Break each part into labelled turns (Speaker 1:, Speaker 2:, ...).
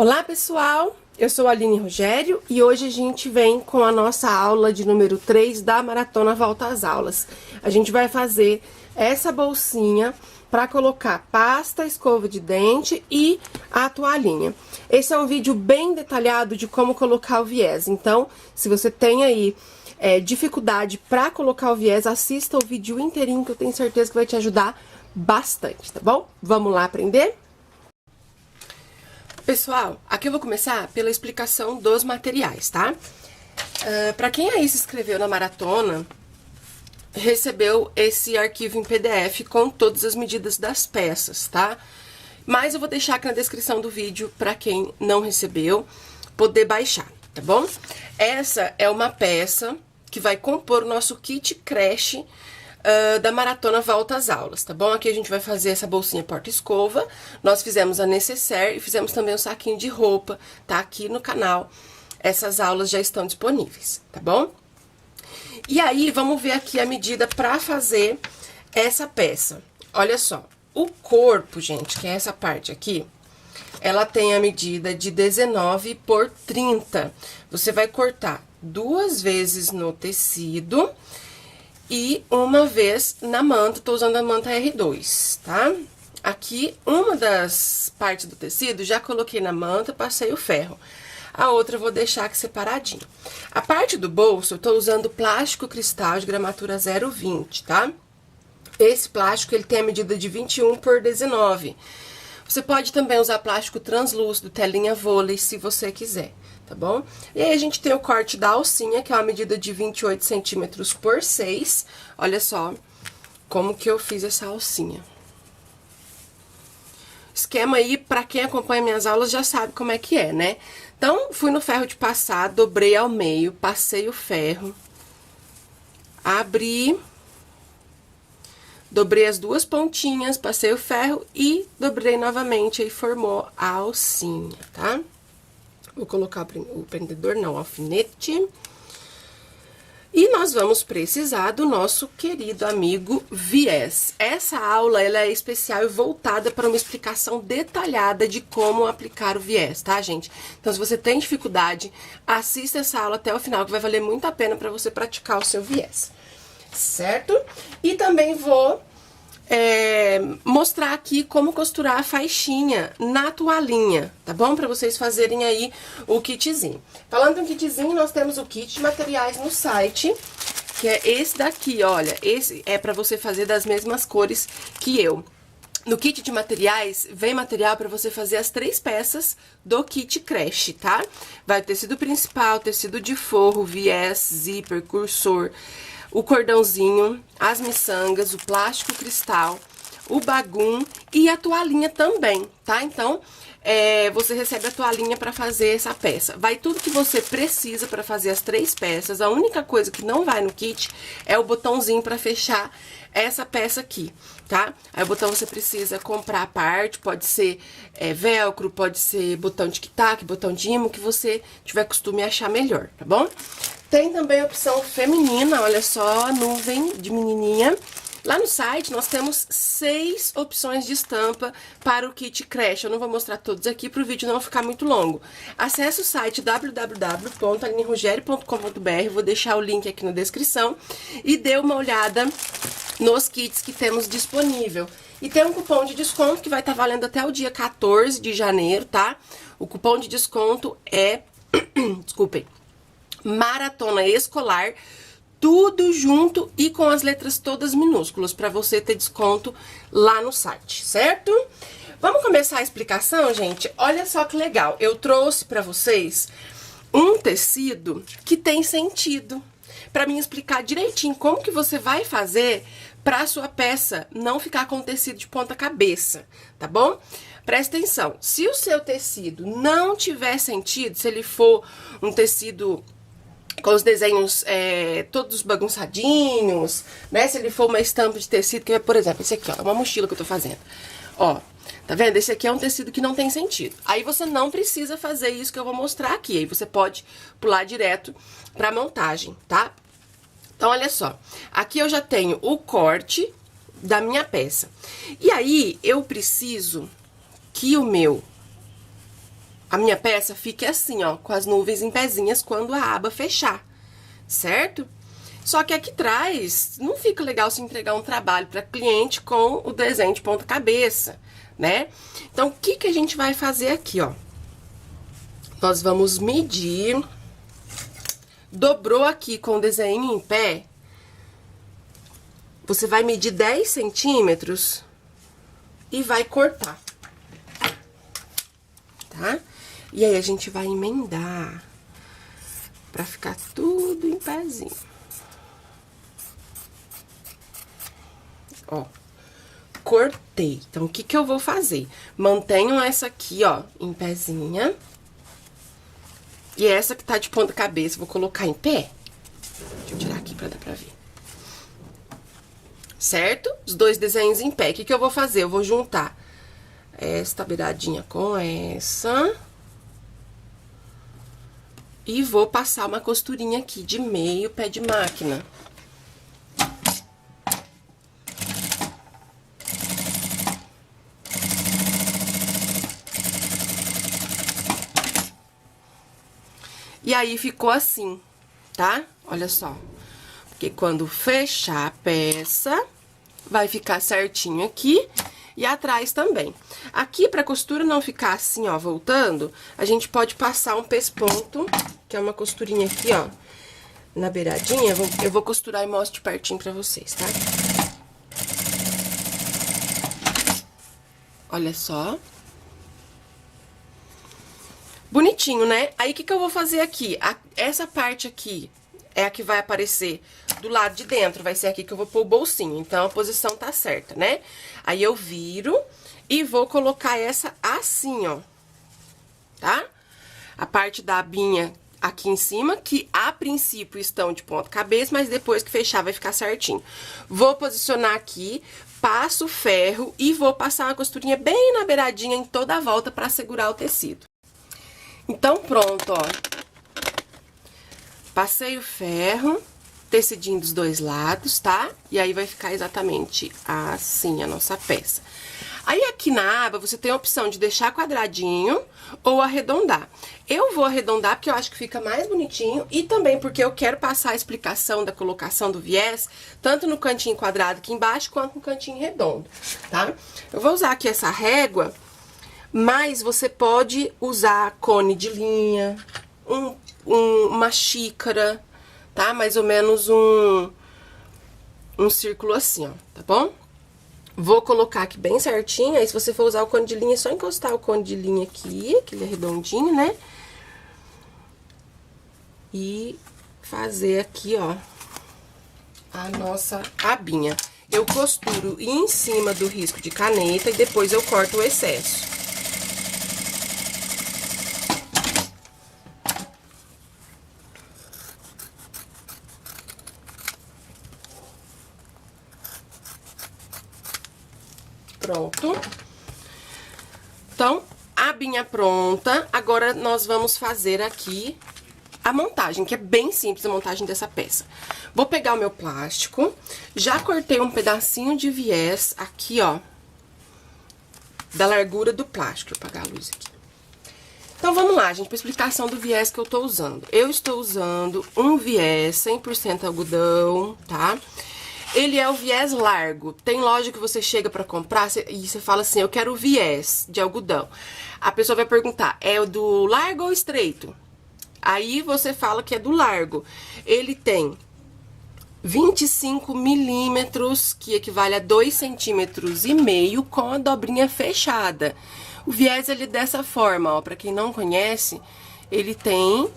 Speaker 1: Olá pessoal, eu sou a Aline Rogério e hoje a gente vem com a nossa aula de número 3 da Maratona Volta às Aulas. A gente vai fazer essa bolsinha para colocar pasta, escova de dente e a toalhinha. Esse é um vídeo bem detalhado de como colocar o viés, então se você tem aí dificuldade para colocar o viés, assista o vídeo inteirinho que eu tenho certeza que vai te ajudar bastante, tá bom? Vamos lá aprender? Pessoal, aqui eu vou começar pela explicação dos materiais, tá? Pra quem aí se inscreveu na maratona, recebeu esse arquivo em PDF com todas as medidas das peças, tá? Mas eu vou deixar aqui na descrição do vídeo pra quem não recebeu poder baixar, tá bom? Essa é uma peça que vai compor o nosso kit creche da Maratona Volta às Aulas, tá bom? Aqui a gente vai fazer essa bolsinha porta-escova, nós fizemos a nécessaire e fizemos também um saquinho de roupa, tá aqui no canal, essas aulas já estão disponíveis, tá bom? E aí, vamos ver aqui a medida pra fazer essa peça. Olha só, o corpo, gente, que é essa parte aqui, ela tem a medida de 19 por 30. Você vai cortar 2 vezes no tecido e uma vez na manta. Tô usando a manta R2, tá? Aqui, uma das partes do tecido, já coloquei na manta, passei o ferro. A outra eu vou deixar aqui separadinho. A parte do bolso, eu tô usando plástico cristal de gramatura 0,20, tá? Esse plástico, ele tem a medida de 21 por 19. Você pode também usar plástico translúcido, telinha vôlei, se você quiser, tá bom? E aí, a gente tem o corte da alcinha, que é uma medida de 28 centímetros por 6. Olha só como que eu fiz essa alcinha. Esquema aí, pra quem acompanha minhas aulas, já sabe como é que é, né? Então, fui no ferro de passar, dobrei ao meio, passei o ferro, abri, dobrei as 2 pontinhas, passei o ferro e dobrei novamente, aí formou a alcinha, tá? Vou colocar o prendedor, não, o alfinete. E nós vamos precisar do nosso querido amigo viés. Essa aula, ela é especial e voltada para uma explicação detalhada de como aplicar o viés, tá, gente? Então, se você tem dificuldade, assista essa aula até o final, que vai valer muito a pena para você praticar o seu viés, certo? E também vou mostrar aqui como costurar a faixinha na toalhinha, tá bom? Pra vocês fazerem aí o kitzinho. Falando em kitzinho, nós temos o kit de materiais no site, que é esse daqui, olha. Esse é pra você fazer das mesmas cores que eu. No kit de materiais, vem material pra você fazer as 3 peças do kit creche, tá? Vai o tecido principal, tecido de forro, viés, zíper, cursor, o cordãozinho, as miçangas, o plástico cristal, o bagum e a toalhinha também, tá? Então, você recebe a toalhinha pra fazer essa peça. Vai tudo que você precisa pra fazer as 3 peças. A única coisa que não vai no kit é o botãozinho pra fechar essa peça aqui, tá? Aí o botão você precisa comprar a parte, pode ser velcro, pode ser botão de tic-tac, botão de imã, que você tiver costume achar melhor, tá bom? Tem também a opção feminina, olha só, nuvem de menininha. Lá no site nós temos 6 opções de estampa para o kit creche. Eu não vou mostrar todos aqui para o vídeo não ficar muito longo. Acesse o site www.alinerogerio.com.br, vou deixar o link aqui na descrição, e dê uma olhada nos kits que temos disponível. E tem um cupom de desconto que vai estar valendo até o dia 14 de janeiro, tá? O cupom de desconto é... desculpem. Maratona Escolar, tudo junto e com as letras todas minúsculas, para você ter desconto lá no site, certo? Vamos começar a explicação, gente? Olha só que legal, eu trouxe para vocês um tecido que tem sentido, para mim explicar direitinho como que você vai fazer para sua peça não ficar com tecido de ponta cabeça, tá bom? Presta atenção, se o seu tecido não tiver sentido, se ele for um tecido com os desenhos todos bagunçadinhos, né? Se ele for uma estampa de tecido, que é, por exemplo, esse aqui, ó, uma mochila que eu tô fazendo. Ó, tá vendo? Esse aqui é um tecido que não tem sentido. Aí você não precisa fazer isso que eu vou mostrar aqui. Aí você pode pular direto pra montagem, tá? Então, olha só. Aqui eu já tenho o corte da minha peça. E aí, eu preciso que o meu a minha peça fique assim, ó, com as nuvens em pezinhas quando a aba fechar, certo? Só que aqui atrás não fica legal se entregar um trabalho para cliente com o desenho de ponta cabeça, né? Então, o que que a gente vai fazer aqui, ó? Nós vamos medir, dobrou aqui com o desenho em pé, você vai medir 10 centímetros e vai cortar, tá? E aí, a gente vai emendar pra ficar tudo em pezinho. Ó, cortei. Então, o que que eu vou fazer? Mantenho essa aqui, ó, em pezinha. E essa que tá de ponta cabeça, vou colocar em pé. Deixa eu tirar aqui pra dar pra ver. Certo? Os dois desenhos em pé. O que que eu vou fazer? Eu vou juntar esta beiradinha com essa. E vou passar uma costurinha aqui de meio pé de máquina. E aí, ficou assim, tá? Olha só. Porque quando fechar a peça, vai ficar certinho aqui e atrás também. Aqui, pra costura não ficar assim, ó, voltando, a gente pode passar um pesponto, que é uma costurinha aqui, ó, na beiradinha. Eu vou costurar e mostro de pertinho pra vocês, tá? Olha só. Bonitinho, né? Aí, o que que eu vou fazer aqui? Essa parte aqui é a que vai aparecer do lado de dentro. Vai ser aqui que eu vou pôr o bolsinho. Então, a posição tá certa, né? Aí, eu viro e vou colocar essa assim, ó. Tá? A parte da abinha aqui em cima, que a princípio estão de ponta cabeça, mas depois que fechar vai ficar certinho. Vou posicionar aqui, passo o ferro e vou passar uma costurinha bem na beiradinha em toda a volta pra segurar o tecido. Então, pronto, ó. Passei o ferro, tecidinho dos dois lados, tá? E aí, vai ficar exatamente assim a nossa peça. Aí, aqui na aba, você tem a opção de deixar quadradinho ou arredondar. Eu vou arredondar porque eu acho que fica mais bonitinho e também porque eu quero passar a explicação da colocação do viés, tanto no cantinho quadrado aqui embaixo, quanto no cantinho redondo, tá? Eu vou usar aqui essa régua. Mas você pode usar cone de linha, uma xícara, tá? Mais ou menos um círculo assim, ó, tá bom? Vou colocar aqui bem certinho, aí se você for usar o cone de linha, é só encostar o cone de linha aqui, aquele redondinho, né? E fazer aqui, ó, a nossa abinha. Eu costuro em cima do risco de caneta e depois eu corto o excesso. Pronto. Então, a abinha pronta. Agora, nós vamos fazer aqui a montagem, que é bem simples a montagem dessa peça. Vou pegar o meu plástico, já cortei um pedacinho de viés aqui, ó, da largura do plástico. Deixa eu apagar a luz aqui. Então, vamos lá, gente, pra explicação do viés que eu tô usando. Eu estou usando um viés 100% algodão, tá? Ele é o viés largo. Tem loja que você chega pra comprar e você fala assim, eu quero o viés de algodão. A pessoa vai perguntar, é o do largo ou estreito? Aí você fala que é do largo. Ele tem 25 milímetros, que equivale a 2,5 centímetros com a dobrinha fechada. O viés, ele é dessa forma, ó, pra quem não conhece, ele tem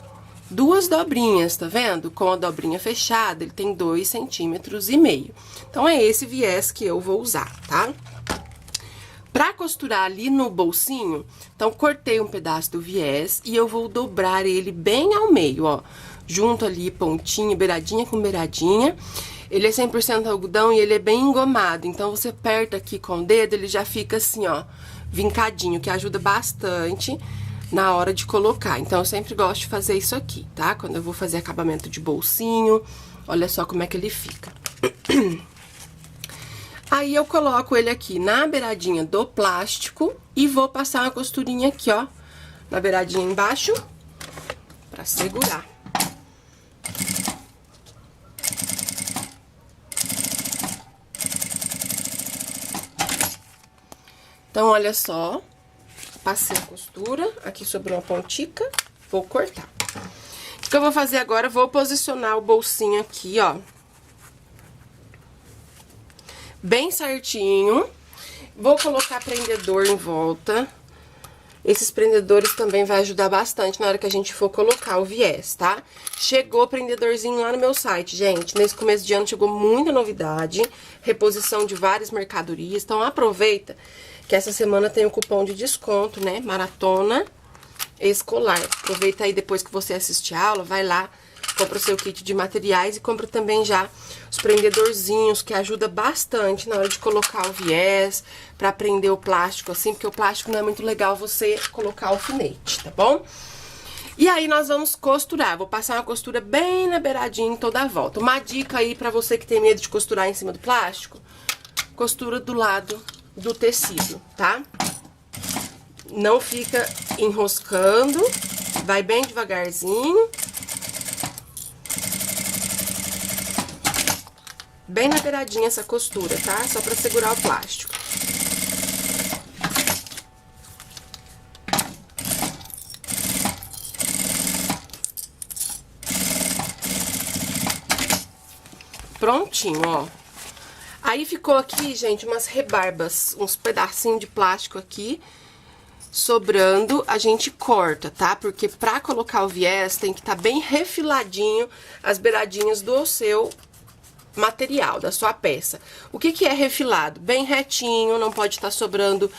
Speaker 1: duas dobrinhas, tá vendo? Com a dobrinha fechada, ele tem 2,5 centímetros. Então, é esse viés que eu vou usar, tá? Pra costurar ali no bolsinho, então, cortei um pedaço do viés e eu vou dobrar ele bem ao meio, ó. Junto ali, pontinha, beiradinha com beiradinha. Ele é 100% algodão e ele é bem engomado, então, você aperta aqui com o dedo, ele já fica assim, ó, vincadinho, que ajuda bastante na hora de colocar. Então, eu sempre gosto de fazer isso aqui, tá? Quando eu vou fazer acabamento de bolsinho, olha só como é que ele fica. Aí, eu coloco ele aqui na beiradinha do plástico e vou passar uma costurinha aqui, ó, na beiradinha embaixo, pra segurar. Então, olha só, passei a costura, aqui sobrou uma pontica, vou cortar. O que eu vou fazer agora? Vou posicionar o bolsinho aqui, ó, bem certinho. Vou colocar prendedor em volta. Esses prendedores também vai ajudar bastante na hora que a gente for colocar o viés, tá? Chegou prendedorzinho lá no meu site, gente. Nesse começo de ano chegou muita novidade, reposição de várias mercadorias. Então, aproveita que essa semana tem o cupom de desconto, né? Maratona Escolar. Aproveita aí depois que você assistir a aula, vai lá, compra o seu kit de materiais e compra também já os prendedorzinhos, que ajuda bastante na hora de colocar o viés, pra prender o plástico assim, porque o plástico não é muito legal você colocar alfinete, tá bom? E aí, nós vamos costurar. Vou passar uma costura bem na beiradinha em toda a volta. Uma dica aí pra você que tem medo de costurar em cima do plástico: costura do lado do tecido, tá? Não fica enroscando, vai bem devagarzinho. Bem na beiradinha essa costura, tá? Só pra segurar o plástico. Prontinho, ó. Aí ficou aqui, gente, umas rebarbas, uns pedacinhos de plástico aqui, sobrando, a gente corta, tá? Porque pra colocar o viés tem que estar bem refiladinho as beiradinhas do seu material, da sua peça. O que que é refilado? Bem retinho, não pode estar sobrando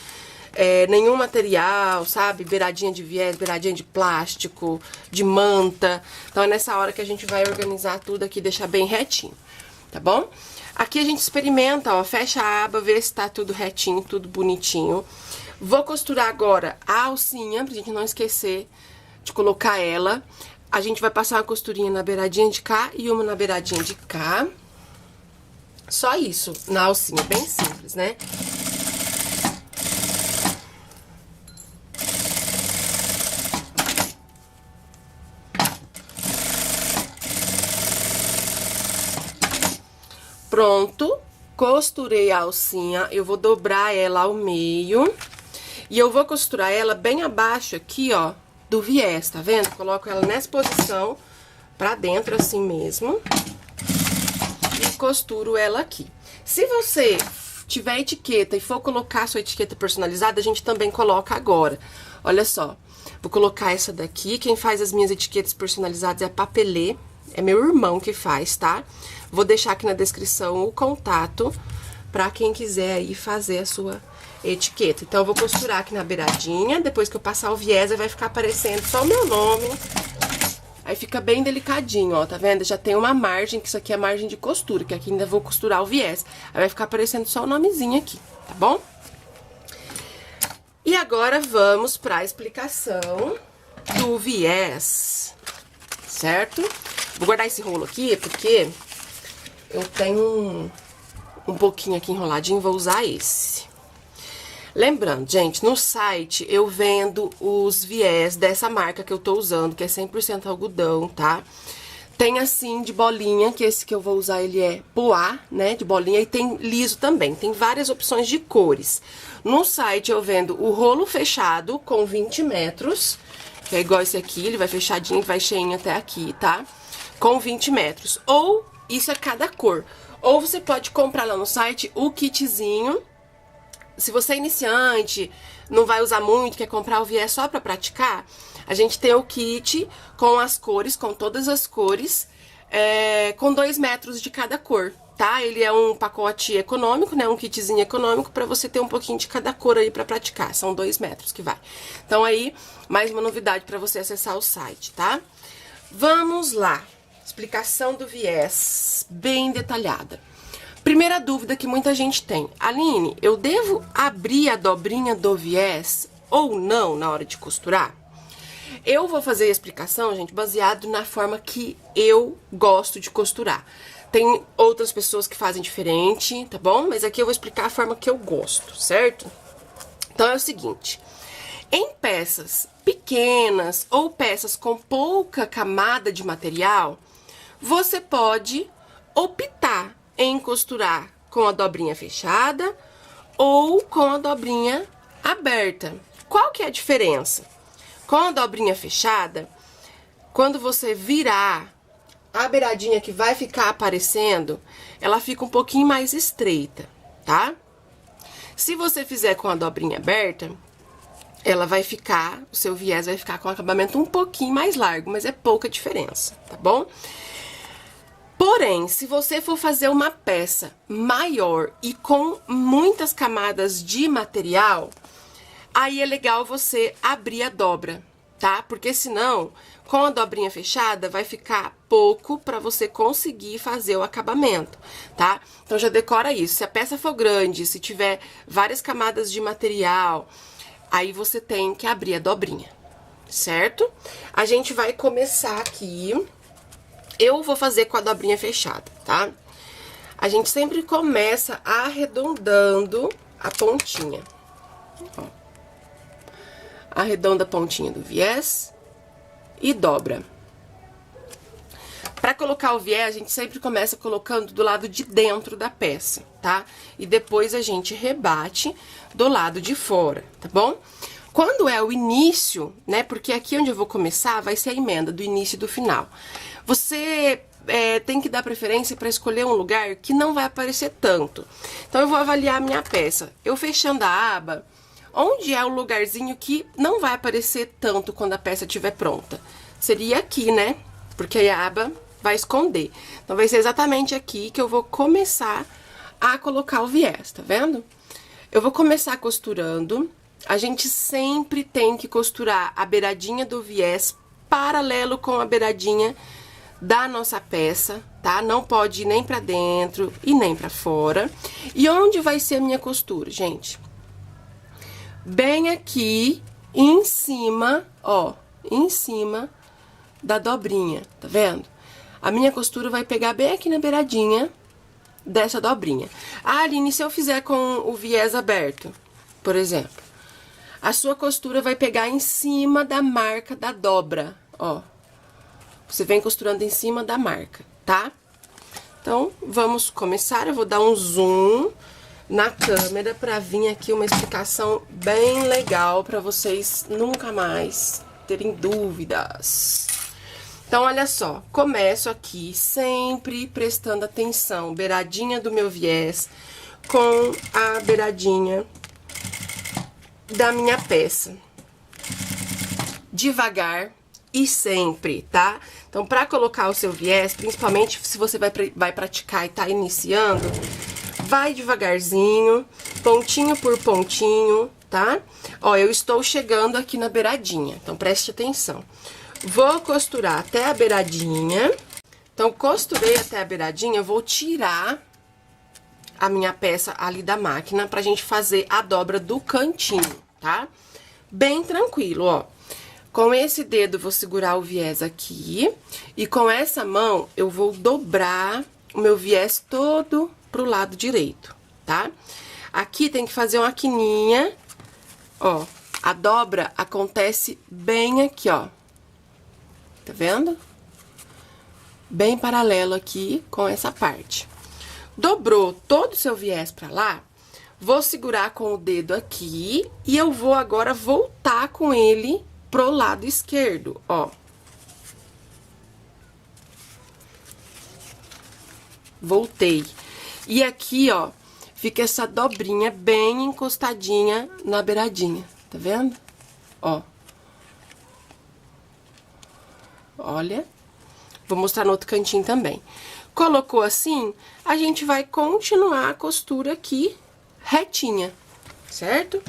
Speaker 1: nenhum material, sabe? Beiradinha de viés, beiradinha de plástico, de manta. Então, é nessa hora que a gente vai organizar tudo aqui, deixar bem retinho, tá bom? Aqui a gente experimenta, ó, fecha a aba, vê se tá tudo retinho, tudo bonitinho. Vou costurar agora a alcinha, pra gente não esquecer de colocar ela. A gente vai passar uma costurinha na beiradinha de cá e uma na beiradinha de cá. Só isso, na alcinha, bem simples, né? Pronto, costurei a alcinha, eu vou dobrar ela ao meio e eu vou costurar ela bem abaixo aqui, ó, do viés, tá vendo? Coloco ela nessa posição, pra dentro assim mesmo, e costuro ela aqui. Se você tiver etiqueta e for colocar a sua etiqueta personalizada, a gente também coloca agora. Olha só, vou colocar essa daqui, quem faz as minhas etiquetas personalizadas é a Papelê, é meu irmão que faz, tá? Vou deixar aqui na descrição o contato pra quem quiser aí fazer a sua etiqueta. Então, eu vou costurar aqui na beiradinha, depois que eu passar o viés, vai ficar aparecendo só o meu nome. Aí fica bem delicadinho, ó, tá vendo? Já tem uma margem, que isso aqui é margem de costura, que aqui ainda vou costurar o viés. Aí vai ficar aparecendo só o nomezinho aqui, tá bom? E agora vamos pra explicação do viés, certo? Vou guardar esse rolo aqui, porque eu tenho um pouquinho aqui enroladinho, vou usar esse. Lembrando, gente, no site eu vendo os viés dessa marca que eu tô usando, que é 100% algodão, tá? Tem assim de bolinha, que esse que eu vou usar ele é poá, né, de bolinha, e tem liso também. Tem várias opções de cores. No site eu vendo o rolo fechado com 20 metros, que é igual esse aqui, ele vai fechadinho, vai cheinho até aqui, tá? Com 20 metros. Ou, isso é cada cor. Ou você pode comprar lá no site o kitzinho. Se você é iniciante, não vai usar muito, quer comprar o viés só pra praticar, a gente tem o kit com as cores, com todas as cores, com 2 metros de cada cor, tá? Ele é um pacote econômico, né? Um kitzinho econômico pra você ter um pouquinho de cada cor aí pra praticar. São 2 metros que vai. Então aí, mais uma novidade pra você acessar o site, tá? Vamos lá. Explicação do viés, bem detalhada. Primeira dúvida que muita gente tem: Aline, eu devo abrir a dobrinha do viés ou não na hora de costurar? Eu vou fazer a explicação, gente, baseado na forma que eu gosto de costurar. Tem outras pessoas que fazem diferente, tá bom? Mas aqui eu vou explicar a forma que eu gosto, certo? Então é o seguinte: em peças pequenas, pequenas ou peças com pouca camada de material, você pode optar em costurar com a dobrinha fechada ou com a dobrinha aberta. Qual que é a diferença? Com a dobrinha fechada, quando você virar, a beiradinha que vai ficar aparecendo, ela fica um pouquinho mais estreita, tá? Se você fizer com a dobrinha aberta, ela vai ficar, o seu viés vai ficar com o acabamento um pouquinho mais largo, mas é pouca diferença, tá bom? Porém, se você for fazer uma peça maior e com muitas camadas de material, aí é legal você abrir a dobra, tá? Porque senão, com a dobrinha fechada, vai ficar pouco para você conseguir fazer o acabamento, tá? Então já decora isso. Se a peça for grande, se tiver várias camadas de material, aí você tem que abrir a dobrinha, certo? A gente vai começar aqui. Eu vou fazer com a dobrinha fechada, tá? A gente sempre começa arredondando a pontinha. Ó. Arredonda a pontinha do viés e dobra. Pra colocar o viés, a gente sempre começa colocando do lado de dentro da peça, tá? E depois a gente rebate do lado de fora, tá bom? Quando é o início, né? Porque aqui onde eu vou começar vai ser a emenda do início e do final. Você tem que dar preferência para escolher um lugar que não vai aparecer tanto. Então, eu vou avaliar a minha peça. Eu fechando a aba, onde é o lugarzinho que não vai aparecer tanto quando a peça estiver pronta? Seria aqui, né? Porque aí a aba vai esconder. Então, vai ser exatamente aqui que eu vou começar a colocar o viés, tá vendo? Eu vou começar costurando. A gente sempre tem que costurar a beiradinha do viés paralelo com a beiradinha da nossa peça, tá? Não pode ir nem pra dentro e nem pra fora. E onde vai ser a minha costura, gente? Bem aqui em cima, ó, em cima da dobrinha, tá vendo? A minha costura vai pegar bem aqui na beiradinha dessa dobrinha. Ah, Aline, se eu fizer com o viés aberto, por exemplo, a sua costura vai pegar em cima da marca da dobra, ó. Você vem costurando em cima da marca, tá? Então, vamos começar. Eu vou dar um zoom na câmera pra vir aqui uma explicação bem legal pra vocês nunca mais terem dúvidas. Então, olha só, começo aqui sempre prestando atenção, beiradinha do meu viés com a beiradinha da minha peça. Devagar e sempre, tá? Então, pra colocar o seu viés, principalmente se você vai praticar e tá iniciando, vai devagarzinho, pontinho por pontinho, tá? Ó, eu estou chegando aqui na beiradinha, então preste atenção. Vou costurar até a beiradinha. Então, costurei até a beiradinha, eu vou tirar a minha peça ali da máquina pra gente fazer a dobra do cantinho, tá? Bem tranquilo, ó. Com esse dedo, eu vou segurar o viés aqui. E com essa mão, eu vou dobrar o meu viés todo pro lado direito, tá? Aqui tem que fazer uma quininha, ó. A dobra acontece bem aqui, ó. Tá vendo? Bem paralelo aqui com essa parte. Dobrou todo o seu viés pra lá, vou segurar com o dedo aqui e eu vou agora voltar com ele pro lado esquerdo, ó. Voltei. E aqui, ó, fica essa dobrinha bem encostadinha na beiradinha, tá vendo? Ó. Olha. Vou mostrar no outro cantinho também. Colocou assim, a gente vai continuar a costura aqui retinha, certo?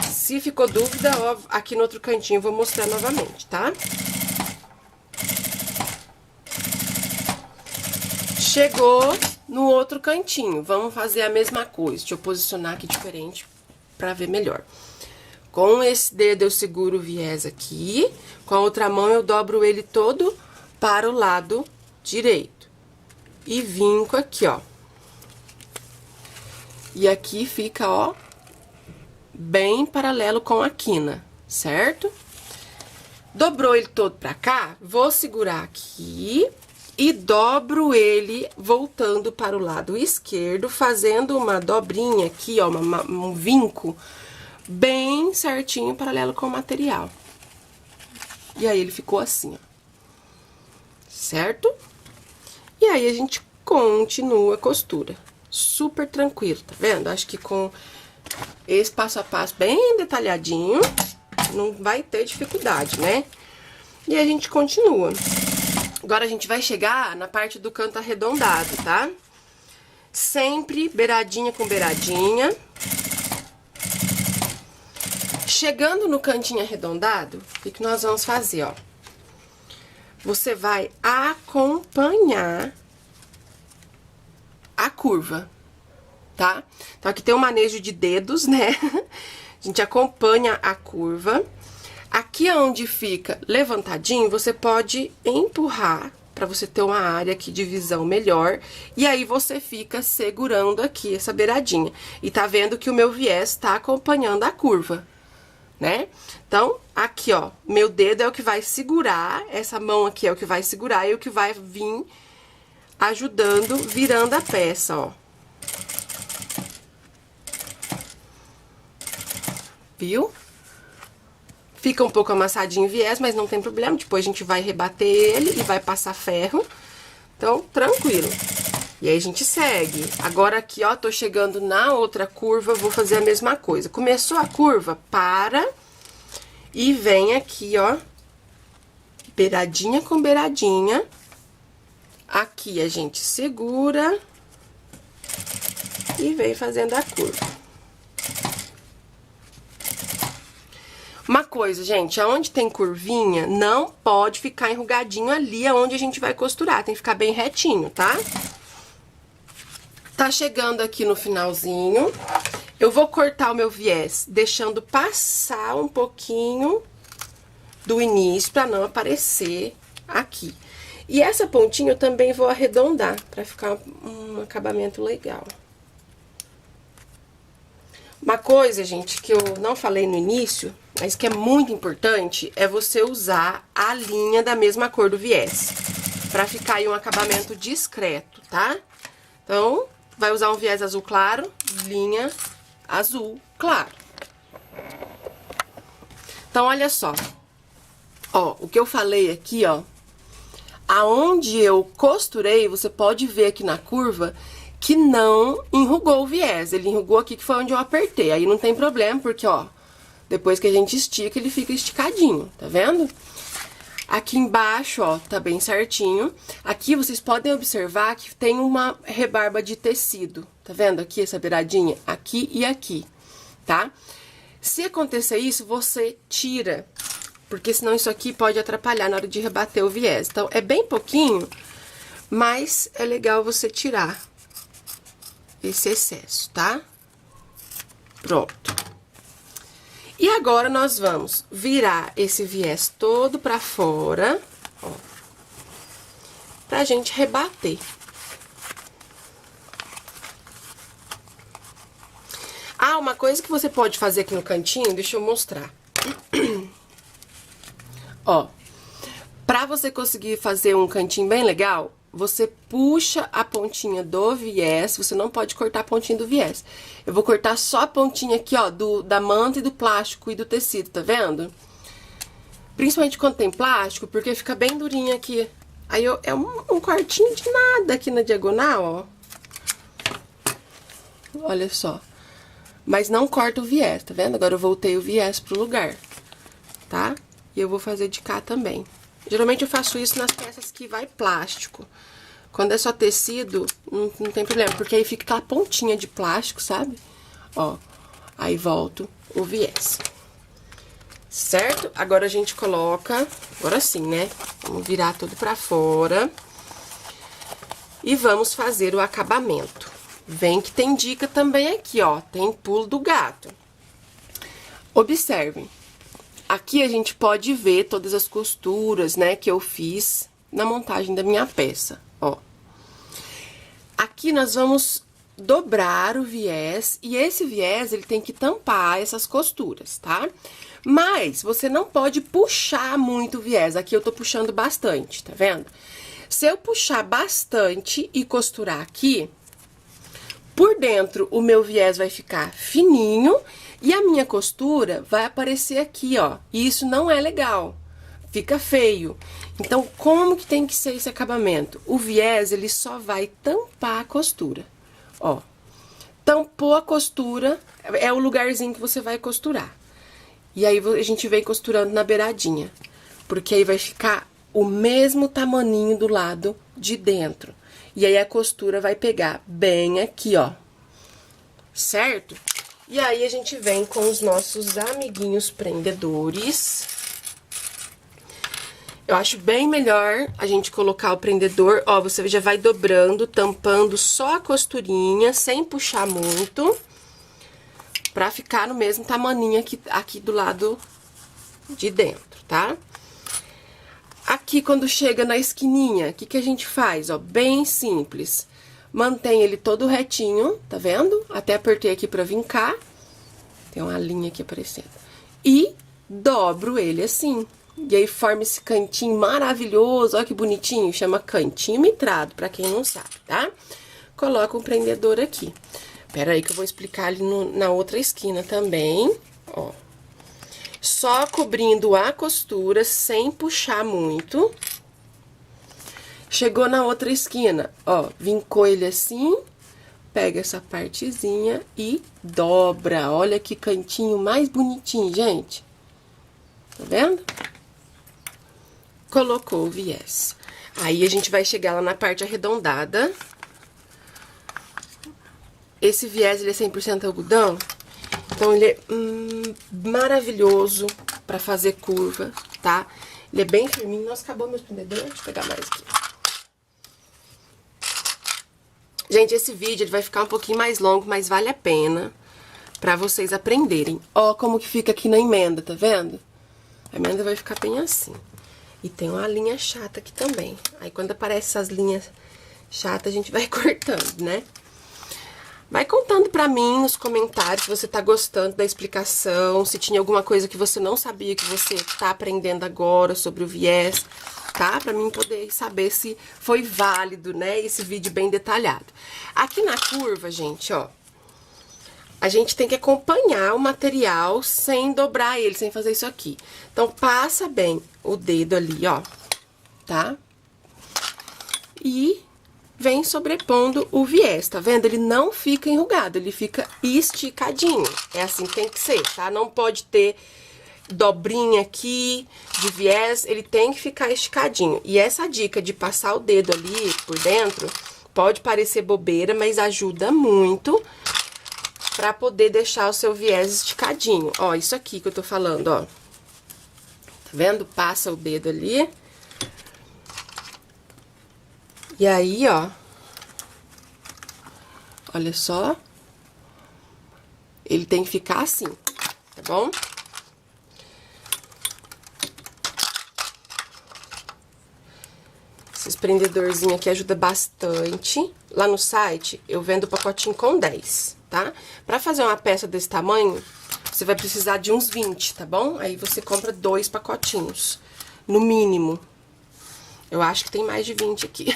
Speaker 1: Se ficou dúvida, ó, aqui no outro cantinho eu vou mostrar novamente, tá? Chegou no outro cantinho, vamos fazer a mesma coisa. Deixa eu posicionar aqui diferente pra ver melhor. Com esse dedo eu seguro o viés aqui, com a outra mão eu dobro ele todo para o lado direito. E vinco aqui, ó. E aqui fica, ó, bem paralelo com a quina, certo? Dobrou ele todo pra cá, vou segurar aqui e dobro ele voltando para o lado esquerdo, fazendo uma dobrinha aqui, ó, um vinco bem certinho, paralelo com o material. E aí, ele ficou assim, ó. Certo? E aí, a gente continua a costura. Super tranquilo, tá vendo? Acho que com esse passo a passo bem detalhadinho, não vai ter dificuldade, né? E a gente continua. Agora, a gente vai chegar na parte do canto arredondado, tá? Sempre beiradinha com beiradinha. Chegando no cantinho arredondado, o que nós vamos fazer, ó? Você vai acompanhar a curva, tá? Então, aqui tem um manejo de dedos, né? A gente acompanha a curva. Aqui onde fica levantadinho, você pode empurrar pra você ter uma área aqui de visão melhor. E aí, você fica segurando aqui essa beiradinha. E tá vendo que o meu viés tá acompanhando a curva, né? Então, aqui, ó, meu dedo é o que vai segurar, essa mão aqui é o que vai segurar e o que vai vir ajudando, virando a peça, ó. Viu? Fica um pouco amassadinho o viés, mas não tem problema, depois a gente vai rebater ele e vai passar ferro. Então, tranquilo. E aí, a gente segue. Agora, aqui, ó, tô chegando na outra curva, vou fazer a mesma coisa. Começou a curva, para e vem aqui, ó, beiradinha com beiradinha. Aqui, a gente segura e vem fazendo a curva. Uma coisa, gente, aonde tem curvinha, não pode ficar enrugadinho ali aonde a gente vai costurar. Tem que ficar bem retinho, tá? Tá chegando aqui no finalzinho, eu vou cortar o meu viés, deixando passar um pouquinho do início, pra não aparecer aqui. E essa pontinha eu também vou arredondar, pra ficar um acabamento legal. Uma coisa, gente, que eu não falei no início, mas que é muito importante, é você usar a linha da mesma cor do viés, pra ficar aí um acabamento discreto, tá? Então, vai usar um viés azul claro, linha azul claro. Então, olha só. Ó, o que eu falei aqui, ó, aonde eu costurei, você pode ver aqui na curva que não enrugou o viés. Ele enrugou aqui, que foi onde eu apertei. Aí não tem problema, porque, ó, depois que a gente estica, ele fica esticadinho, tá vendo? Aqui embaixo, ó, tá bem certinho. Aqui vocês podem observar que tem uma rebarba de tecido. Tá vendo aqui essa beiradinha? Aqui e aqui, tá? Se acontecer isso, você tira, porque senão isso aqui pode atrapalhar na hora de rebater o viés. Então, é bem pouquinho, mas é legal você tirar esse excesso, tá? Pronto. E agora, nós vamos virar esse viés todo pra fora, ó, pra gente rebater. Ah, uma coisa que você pode fazer aqui no cantinho, deixa eu mostrar. Ó, pra você conseguir fazer um cantinho bem legal, você puxa a pontinha do viés, você não pode cortar a pontinha do viés. Eu vou cortar só a pontinha aqui, ó, da manta e do plástico e do tecido, tá vendo? Principalmente quando tem plástico, porque fica bem durinho aqui. Aí, é um cortinho de nada aqui na diagonal, ó. Olha só. Mas não corta o viés, tá vendo? Agora eu voltei o viés pro lugar, tá? E eu vou fazer de cá também. Geralmente eu faço isso nas peças que vai plástico. Quando é só tecido, não tem problema, porque aí fica aquela pontinha de plástico, sabe? Ó, aí volto o viés. Certo? Agora a gente coloca, agora sim, né? Vamos virar tudo pra fora. E vamos fazer o acabamento. Vem que tem dica também aqui, ó, tem pulo do gato. Observem. Aqui a gente pode ver todas as costuras, né, que eu fiz na montagem da minha peça, ó. Aqui nós vamos dobrar o viés, e esse viés, ele tem que tampar essas costuras, tá? Mas você não pode puxar muito o viés. Aqui eu tô puxando bastante, tá vendo? Se eu puxar bastante e costurar aqui, por dentro o meu viés vai ficar fininho e a minha costura vai aparecer aqui, ó. E isso não é legal, fica feio. Então, como que tem que ser esse acabamento? O viés, ele só vai tampar a costura, ó. Tampou a costura, é o lugarzinho que você vai costurar. E aí a gente vem costurando na beiradinha, porque aí vai ficar o mesmo tamaninho do lado de dentro. E aí a costura vai pegar bem aqui, ó. Certo? E aí a gente vem com os nossos amiguinhos prendedores. Eu acho bem melhor a gente colocar o prendedor, ó, você já vai dobrando, tampando só a costurinha, sem puxar muito, pra ficar no mesmo tamaninho aqui do lado de dentro, tá? Aqui, quando chega na esquininha, o que a gente faz, ó? Bem simples. Mantém ele todo retinho, tá vendo? Até apertei aqui pra vincar. Tem uma linha aqui aparecendo. E dobro ele assim. E aí forma esse cantinho maravilhoso, ó que bonitinho. Chama cantinho mitrado, pra quem não sabe, tá? Coloca um prendedor aqui. Pera aí que eu vou explicar ali na outra esquina também, ó. Só cobrindo a costura, sem puxar muito. Chegou na outra esquina, ó, vincou ele assim, pega essa partezinha e dobra. Olha que cantinho mais bonitinho, gente. Tá vendo? Colocou o viés. Aí, a gente vai chegar lá na parte arredondada. Esse viés, ele é 100% algodão. Então, ele é maravilhoso pra fazer curva, tá? Ele é bem firminho. Nossa, acabou meu prendedor. Deixa eu pegar mais aqui. Gente, esse vídeo ele vai ficar um pouquinho mais longo, mas vale a pena pra vocês aprenderem. Ó como que fica aqui na emenda, tá vendo? A emenda vai ficar bem assim. E tem uma linha chata aqui também. Aí, quando aparecem essas linhas chatas, a gente vai cortando, né? Vai contando pra mim nos comentários se você tá gostando da explicação, se tinha alguma coisa que você não sabia que você tá aprendendo agora sobre o viés, tá? Pra mim poder saber se foi válido, né? Esse vídeo bem detalhado. Aqui na curva, gente, ó, a gente tem que acompanhar o material sem dobrar ele, sem fazer isso aqui. Então, passa bem o dedo ali, ó, tá? E vem sobrepondo o viés, tá vendo? Ele não fica enrugado, ele fica esticadinho. É assim que tem que ser, tá? Não pode ter dobrinha aqui de viés, ele tem que ficar esticadinho. E essa dica de passar o dedo ali por dentro, pode parecer bobeira, mas ajuda muito pra poder deixar o seu viés esticadinho. Ó, isso aqui que eu tô falando, ó. Tá vendo? Passa o dedo ali. E aí, ó, olha só, ele tem que ficar assim, tá bom? Esses prendedorzinhos aqui ajudam bastante. Lá no site, eu vendo o pacotinho com 10, tá? Pra fazer uma peça desse tamanho, você vai precisar de uns 20, tá bom? Aí você compra 2 pacotinhos, no mínimo. Eu acho que tem mais de 20 aqui.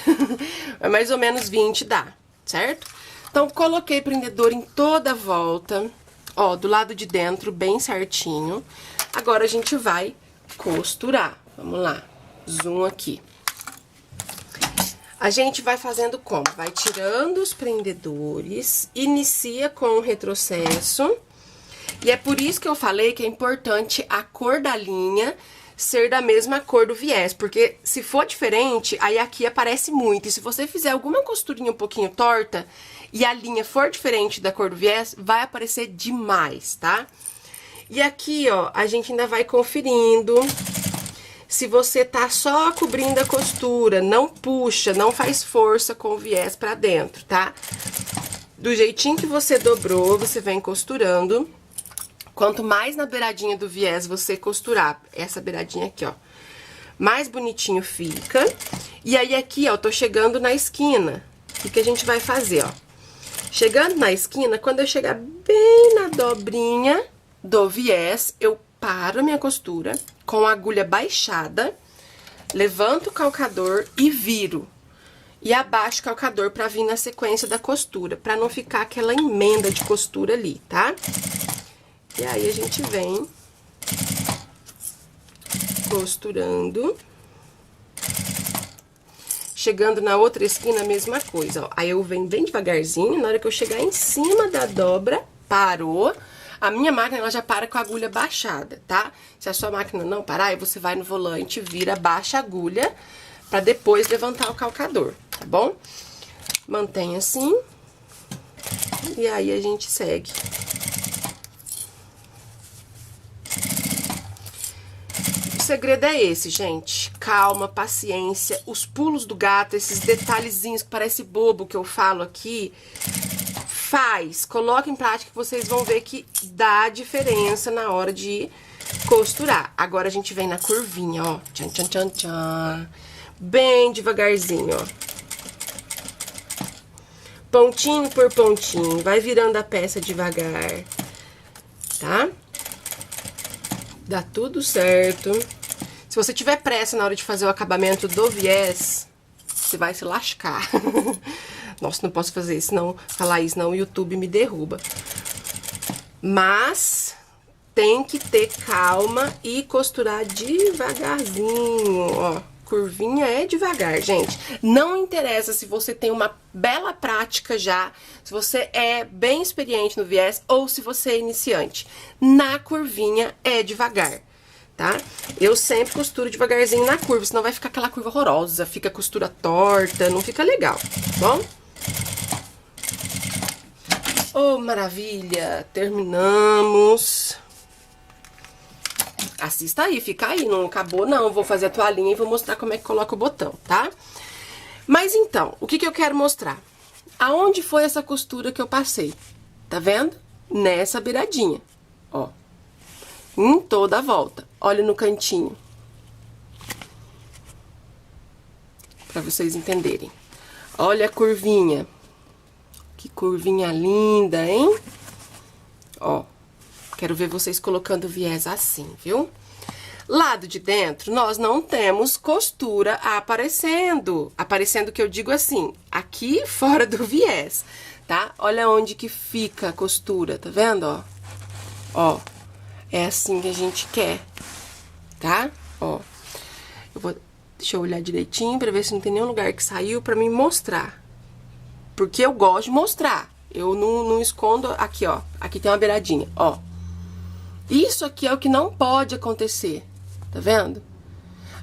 Speaker 1: Mas mais ou menos 20 dá, certo? Então, coloquei prendedor em toda a volta, ó, do lado de dentro, bem certinho. Agora, a gente vai costurar. Vamos lá, zoom aqui. A gente vai fazendo como? Vai tirando os prendedores, inicia com o retrocesso. E é por isso que eu falei que é importante a cor da linha ser da mesma cor do viés, porque se for diferente, aí aqui aparece muito. E se você fizer alguma costurinha um pouquinho torta e a linha for diferente da cor do viés, vai aparecer demais, tá? E aqui, ó, a gente ainda vai conferindo se você tá só cobrindo a costura, não puxa, não faz força com o viés pra dentro, tá? Do jeitinho que você dobrou, você vem costurando. Quanto mais na beiradinha do viés você costurar, essa beiradinha aqui, ó, mais bonitinho fica. E aí aqui, ó, tô chegando na esquina. O que a gente vai fazer, ó? Chegando na esquina, quando eu chegar bem na dobrinha do viés, eu paro a minha costura com a agulha baixada, levanto o calcador e viro. E abaixo o calcador pra vir na sequência da costura, pra não ficar aquela emenda de costura ali, tá? E aí, a gente vem costurando. Chegando na outra esquina, a mesma coisa, ó. Aí eu venho bem devagarzinho, na hora que eu chegar em cima da dobra, parou. A minha máquina, ela já para com a agulha baixada, tá? Se a sua máquina não parar, aí você vai no volante, vira, baixa a agulha, pra depois levantar o calcador, tá bom? Mantém assim. E aí, a gente segue. O segredo é esse, gente. Calma, paciência, os pulos do gato, esses detalhezinhos que parece bobo que eu falo aqui, coloca em prática que vocês vão ver que dá diferença na hora de costurar. Agora, a gente vem na curvinha, ó. Tchan, tchan, tchan, tchan. Bem devagarzinho, ó. Pontinho por pontinho, vai virando a peça devagar, tá? Dá tudo certo. Se você tiver pressa na hora de fazer o acabamento do viés, você vai se lascar. Nossa, não posso fazer isso, não. Falar isso, não, o YouTube me derruba. Mas tem que ter calma e costurar devagarzinho, ó. Curvinha é devagar, gente. Não interessa se você tem uma bela prática já, se você é bem experiente no viés ou se você é iniciante. Na curvinha é devagar, tá? Eu sempre costuro devagarzinho na curva, senão vai ficar aquela curva horrorosa, fica costura torta, não fica legal, tá bom? Oh, maravilha! Terminamos. Assista aí, fica aí, não acabou não, vou fazer a toalhinha e vou mostrar como é que coloca o botão, tá? Mas então, o que eu quero mostrar? Aonde foi essa costura que eu passei? Tá vendo? Nessa beiradinha, ó. Em toda a volta, olha no cantinho. Pra vocês entenderem. Olha a curvinha. Que curvinha linda, hein? Ó. Quero ver vocês colocando viés assim, viu? Lado de dentro, nós não temos costura aparecendo. Aparecendo que eu digo assim, aqui fora do viés, tá? Olha onde que fica a costura, tá vendo, ó? Ó, é assim que a gente quer, tá? Ó, deixa eu olhar direitinho pra ver se não tem nenhum lugar que saiu pra me mostrar. Porque eu gosto de mostrar. Eu não escondo, aqui, ó. Aqui tem uma beiradinha, ó. Isso aqui é o que não pode acontecer, tá vendo?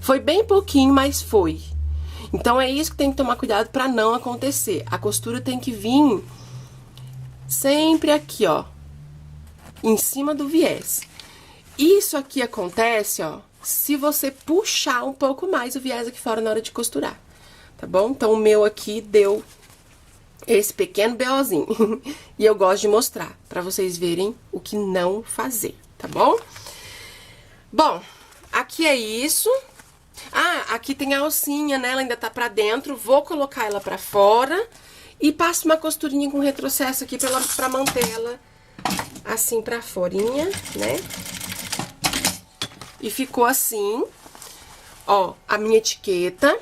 Speaker 1: Foi bem pouquinho, mas foi. Então, é isso que tem que tomar cuidado pra não acontecer. A costura tem que vir sempre aqui, ó, em cima do viés. Isso aqui acontece, ó, se você puxar um pouco mais o viés aqui fora na hora de costurar, tá bom? Então, o meu aqui deu esse pequeno BOzinho. E eu gosto de mostrar, pra vocês verem o que não fazer. Tá bom? Bom, aqui é isso. Ah, aqui tem a alcinha, né? Ela ainda tá pra dentro. Vou colocar ela pra fora. E passo uma costurinha com retrocesso aqui pra manter ela assim pra forinha, né? E ficou assim. Ó, a minha etiqueta.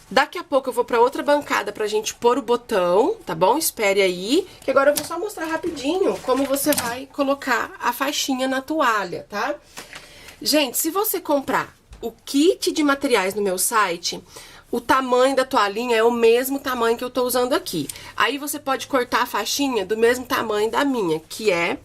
Speaker 1: Daqui a pouco eu vou pra outra bancada pra gente pôr o botão, tá bom? Espere aí, que agora eu vou só mostrar rapidinho como você vai colocar a faixinha na toalha, tá? Gente, se você comprar o kit de materiais no meu site, o tamanho da toalhinha é o mesmo tamanho que eu tô usando aqui. Aí você pode cortar a faixinha do mesmo tamanho da minha, que é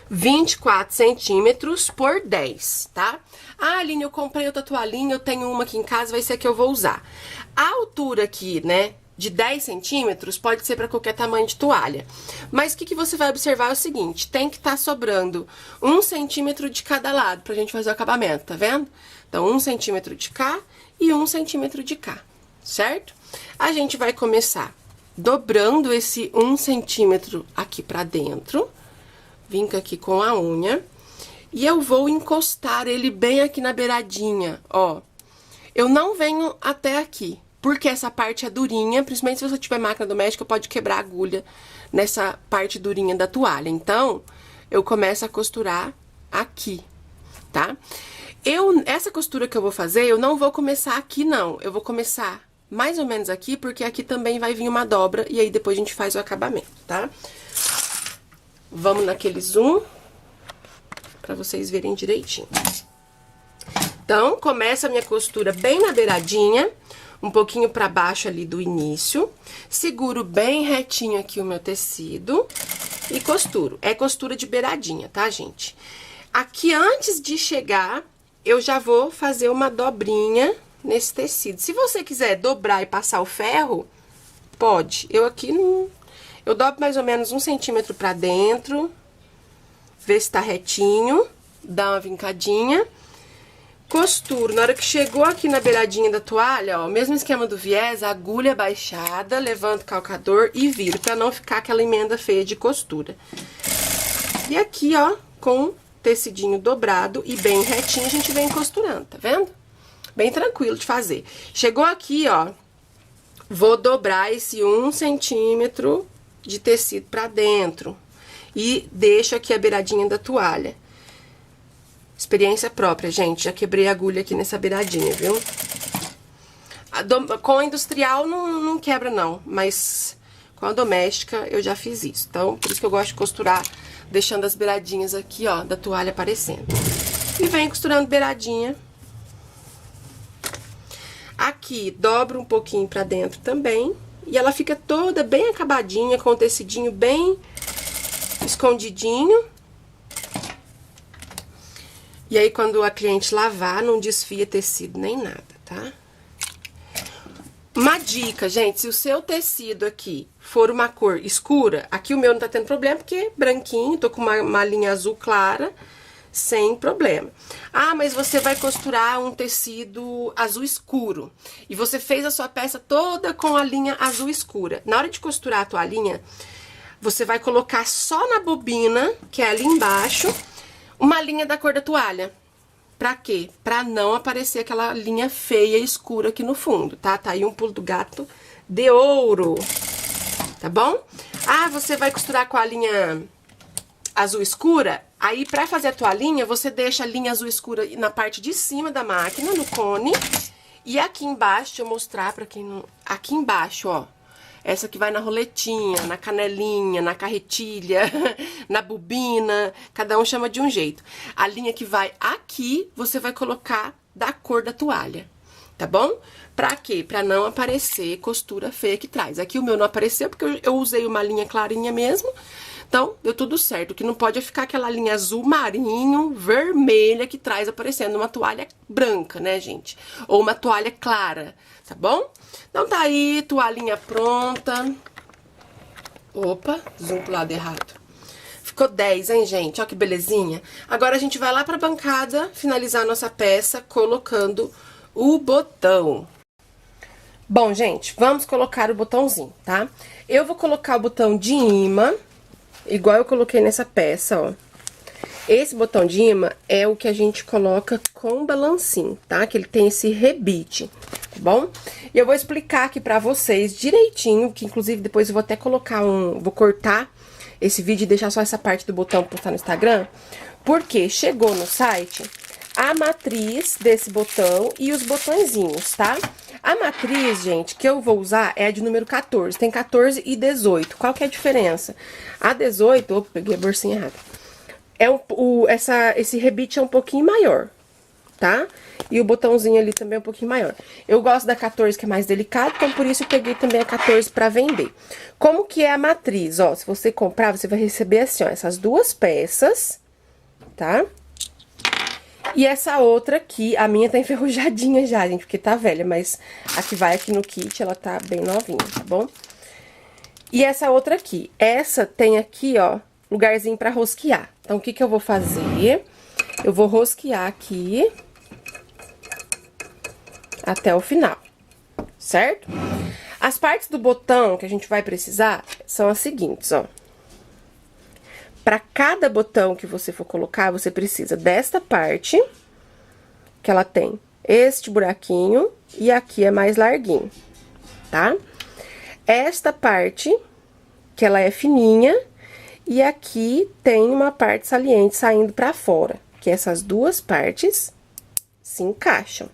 Speaker 1: 24 centímetros por 10, tá? Ah, Aline, eu comprei outra toalhinha, eu tenho uma aqui em casa, vai ser a que eu vou usar. A altura aqui, né, de 10 centímetros pode ser para qualquer tamanho de toalha. Mas o que você vai observar é o seguinte, tem que estar sobrando 1 centímetro de cada lado pra gente fazer o acabamento, tá vendo? Então, 1 centímetro de cá e 1 centímetro de cá, certo? A gente vai começar dobrando esse 1 centímetro aqui pra dentro, vinco aqui com a unha. E eu vou encostar ele bem aqui na beiradinha, ó. Eu não venho até aqui, porque essa parte é durinha, principalmente se você tiver máquina doméstica, pode quebrar a agulha nessa parte durinha da toalha. Então, eu começo a costurar aqui, tá? Essa costura que eu vou fazer, eu não vou começar aqui, não. Eu vou começar mais ou menos aqui, porque aqui também vai vir uma dobra, e aí depois a gente faz o acabamento, tá? Vamos naquele zoom, pra vocês verem direitinho. Então, começa a minha costura bem na beiradinha, um pouquinho pra baixo ali do início. Seguro bem retinho aqui o meu tecido e costuro. É costura de beiradinha, tá, gente? Aqui, antes de chegar, eu já vou fazer uma dobrinha nesse tecido. Se você quiser dobrar e passar o ferro, pode. Eu aqui não... Eu dobro mais ou menos 1 centímetro pra dentro, ver se tá retinho, dá uma vincadinha, costuro. Na hora que chegou aqui na beiradinha da toalha, ó, mesmo esquema do viés, agulha baixada, levanto o calcador e viro, pra não ficar aquela emenda feia de costura. E aqui, ó, com tecidinho dobrado e bem retinho, a gente vem costurando, tá vendo? Bem tranquilo de fazer. Chegou aqui, ó, vou dobrar esse 1 centímetro de tecido pra dentro e deixo aqui a beiradinha da toalha. Experiência própria, gente, já quebrei a agulha aqui nessa beiradinha, viu? Com a industrial não quebra não, mas com a doméstica eu já fiz isso. Então, por isso que eu gosto de costurar deixando as beiradinhas aqui, ó, da toalha aparecendo. E venho costurando beiradinha. Aqui, dobro um pouquinho pra dentro também. E ela fica toda bem acabadinha, com o tecidinho bem escondidinho. E aí, quando a cliente lavar, não desfia tecido nem nada, tá? Uma dica, gente, se o seu tecido aqui for uma cor escura, aqui o meu não tá tendo problema, porque é branquinho, tô com uma linha azul clara, sem problema. Ah, mas você vai costurar um tecido azul escuro, e você fez a sua peça toda com a linha azul escura. Na hora de costurar a toalhinha, você vai colocar só na bobina, que é ali embaixo, uma linha da cor da toalha. Pra quê? Pra não aparecer aquela linha feia e escura aqui no fundo, tá? Tá aí um pulo do gato de ouro, tá bom? Ah, você vai costurar com a linha azul escura? Aí, pra fazer a toalhinha, você deixa a linha azul escura na parte de cima da máquina, no cone. E aqui embaixo, deixa eu mostrar pra quem não... Aqui embaixo, ó. Essa que vai na roletinha, na canelinha, na carretilha, na bobina, cada um chama de um jeito. A linha que vai aqui, você vai colocar da cor da toalha, tá bom? Pra quê? Pra não aparecer costura feia que traz. Aqui o meu não apareceu porque eu usei uma linha clarinha mesmo, então deu tudo certo. O que não pode é ficar aquela linha azul marinho, vermelha que traz aparecendo uma toalha branca, né, gente? Ou uma toalha clara, tá bom? Então tá aí, toalhinha pronta. Opa, zoom pro lado errado. Ficou 10, hein, gente? Ó que belezinha. Agora a gente vai lá pra bancada finalizar a nossa peça colocando o botão. Bom, gente, vamos colocar o botãozinho, tá? Eu vou colocar o botão de imã, igual eu coloquei nessa peça, ó. Esse botão de imã é o que a gente coloca com balancinho, tá? Que ele tem esse rebite, tá bom? E eu vou explicar aqui pra vocês direitinho, que inclusive depois eu vou até colocar vou cortar esse vídeo e deixar só essa parte do botão pra postar no Instagram, porque chegou no site a matriz desse botão e os botõezinhos, tá? A matriz, gente, que eu vou usar é a de número 14, tem 14 e 18. Qual que é a diferença? A 18, opa, peguei a bolsinha errada. Esse rebite é um pouquinho maior, tá? E o botãozinho ali também é um pouquinho maior. Eu gosto da 14, que é mais delicado, então por isso eu peguei também a 14 pra vender. Como que é a matriz? Ó, se você comprar, você vai receber assim, ó, essas duas peças, tá? E essa outra aqui, a minha tá enferrujadinha já, gente, porque tá velha, mas a que vai aqui no kit, ela tá bem novinha, tá bom? E essa outra aqui, essa tem aqui, ó, lugarzinho pra rosquear. Então, o que que eu vou fazer? Eu vou rosquear aqui até o final, certo? As partes do botão que a gente vai precisar são as seguintes, ó. Para cada botão que você for colocar, você precisa desta parte, que ela tem este buraquinho, e aqui é mais larguinho, tá? Esta parte, que ela é fininha, e aqui tem uma parte saliente saindo pra fora, que essas duas partes se encaixam,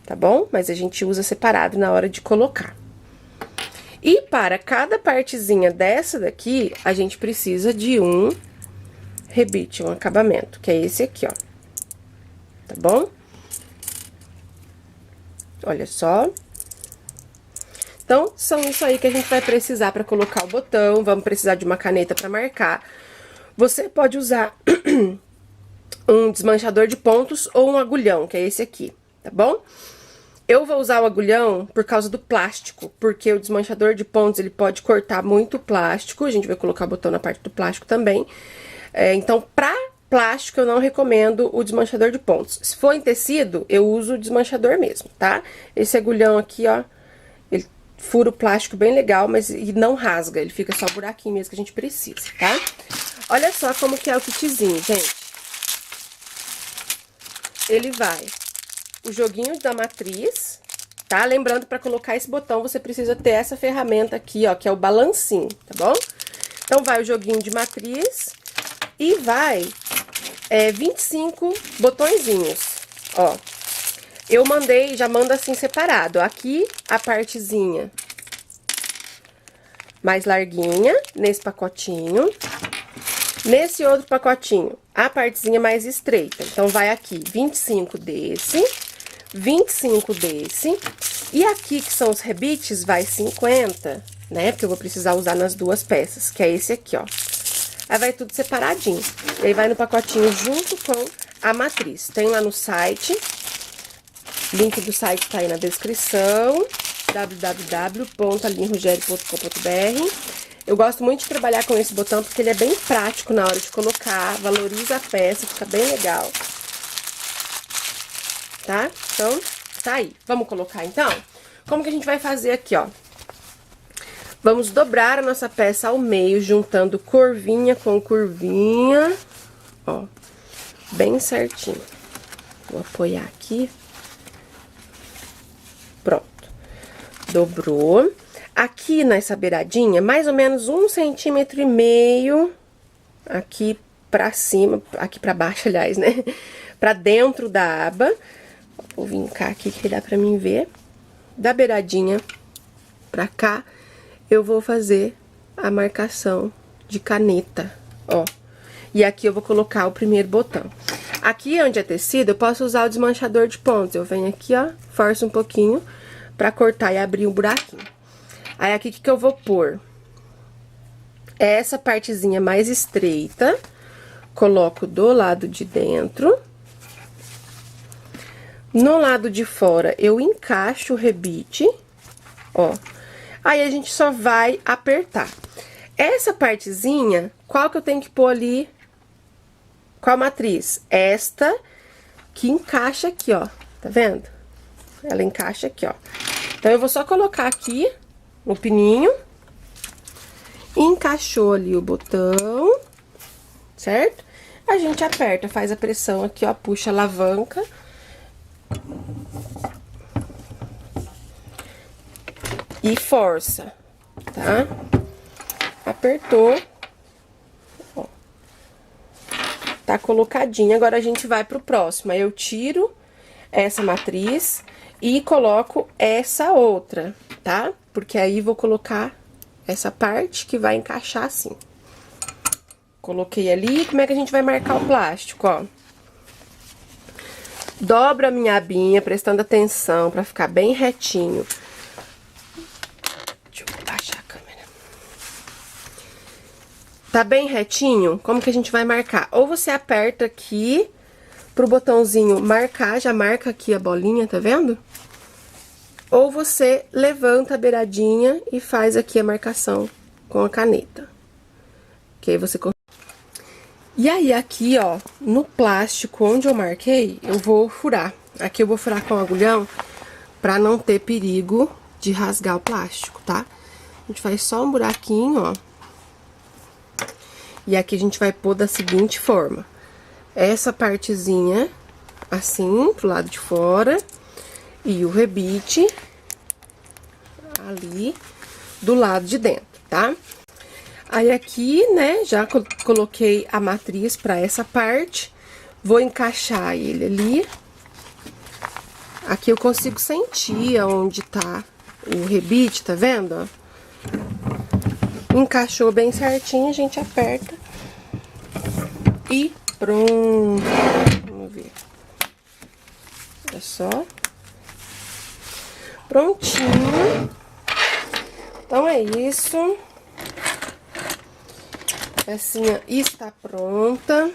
Speaker 1: tá bom? Mas a gente usa separado na hora de colocar. E para cada partezinha dessa daqui, a gente precisa de um rebite, um acabamento, que é esse aqui, ó. Tá bom? Olha só. Então, são isso aí que a gente vai precisar para colocar o botão. Vamos precisar de uma caneta para marcar. Você pode usar um desmanchador de pontos ou um agulhão, que é esse aqui, tá bom? Eu vou usar o agulhão por causa do plástico, porque o desmanchador de pontos, ele pode cortar muito o plástico. A gente vai colocar o botão na parte do plástico também. Então, pra plástico, eu não recomendo o desmanchador de pontos. Se for em tecido, eu uso o desmanchador mesmo, tá? Esse agulhão aqui, ó, ele fura o plástico bem legal, mas e não rasga, ele fica só buraquinho mesmo que a gente precisa, tá? Olha só como que é o kitzinho, gente. Ele vai o joguinho da matriz, tá? Lembrando, para colocar esse botão, você precisa ter essa ferramenta aqui, ó, que é o balancinho, tá bom? Então, vai o joguinho de matriz e vai 25 botõezinhos, ó. Eu mandei, já mando assim separado. Aqui, a partezinha mais larguinha, nesse pacotinho. Nesse outro pacotinho, a partezinha mais estreita. Então, vai aqui 25 desse, 25 desse. E aqui, que são os rebites, vai 50, né? Porque eu vou precisar usar nas duas peças, que é esse aqui, ó. Aí vai tudo separadinho. E aí vai no pacotinho junto com a matriz. Tem lá no site. Link do site tá aí na descrição. www.alinrogério.com.br. Eu gosto muito de trabalhar com esse botão porque ele é bem prático na hora de colocar. Valoriza a peça, fica bem legal. Tá? Então, tá aí. Vamos colocar então? Como que a gente vai fazer aqui, ó? Vamos dobrar a nossa peça ao meio, juntando curvinha com curvinha, ó, bem certinho. Vou apoiar aqui. Pronto. Dobrou. Aqui nessa beiradinha, mais ou menos 1,5 centímetro aqui pra cima, aqui pra baixo, aliás, né? Pra dentro da aba. Vou vincar aqui que dá pra mim ver. Da beiradinha pra cá, eu vou fazer a marcação de caneta, ó. E aqui eu vou colocar o primeiro botão. Aqui onde é tecido, eu posso usar o desmanchador de pontos. Eu venho aqui, ó, forço um pouquinho pra cortar e abrir um buraquinho. Aí, aqui, o que eu vou pôr? Essa partezinha mais estreita, coloco do lado de dentro. No lado de fora, eu encaixo o rebite, ó. Aí, a gente só vai apertar. Essa partezinha, qual que eu tenho que pôr ali? Qual matriz? Esta que encaixa aqui, ó. Tá vendo? Ela encaixa aqui, ó. Então, eu vou só colocar aqui no pininho. Encaixou ali o botão, certo? A gente aperta, faz a pressão aqui, ó, puxa a alavanca. E força, tá? Apertou. Ó. Tá colocadinho. Agora, a gente vai pro próximo. Aí, eu tiro essa matriz e coloco essa outra, tá? Porque aí, vou colocar essa parte que vai encaixar assim. Coloquei ali. Como é que a gente vai marcar o plástico, ó? Dobro a minha abinha, prestando atenção, pra ficar bem retinho. Deixa eu baixar a câmera. Tá bem retinho? Como que a gente vai marcar? Ou você aperta aqui pro botãozinho marcar, já marca aqui a bolinha, tá vendo? Ou você levanta a beiradinha e faz aqui a marcação com a caneta. Que aí você... E aí, aqui, ó, no plástico onde eu marquei, eu vou furar. Aqui eu vou furar com o agulhão pra não ter perigo de rasgar o plástico, tá? A gente faz só um buraquinho, ó. E aqui a gente vai pôr da seguinte forma. Essa partezinha, assim, pro lado de fora. E o rebite ali do lado de dentro, tá? Aí aqui, né, já coloquei a matriz pra essa parte. Vou encaixar ele ali. Aqui eu consigo sentir aonde tá o rebite, tá vendo, ó? Encaixou bem certinho, a gente aperta. E pronto. Vamos ver. Olha só. Prontinho. Então é isso. A pecinha está pronta.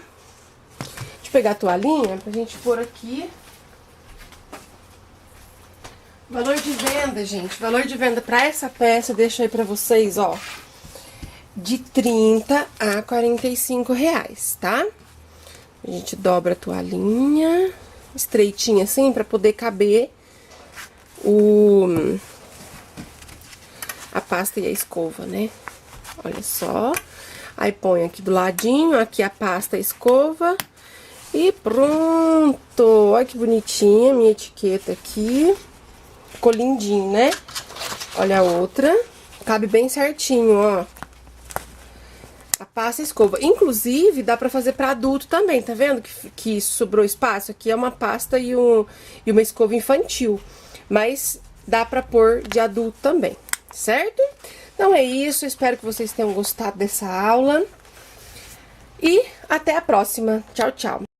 Speaker 1: Deixa eu pegar a toalhinha pra gente pôr aqui. Valor de venda, gente. Valor de venda pra essa peça, deixa aí pra vocês, ó. De 30 a 45 reais, tá? A gente dobra a toalhinha estreitinha assim, pra poder caber a pasta e a escova, né? Olha só. Aí põe aqui do ladinho, aqui a pasta e a escova. E pronto! Olha que bonitinha a minha etiqueta aqui. Ficou lindinho, né? Olha a outra. Cabe bem certinho, ó. A pasta e a escova. Inclusive, dá pra fazer pra adulto também, tá vendo? Que sobrou espaço. Aqui é uma pasta e uma escova infantil. Mas dá pra pôr de adulto também, certo? Então é isso. Espero que vocês tenham gostado dessa aula. E até a próxima. Tchau, tchau.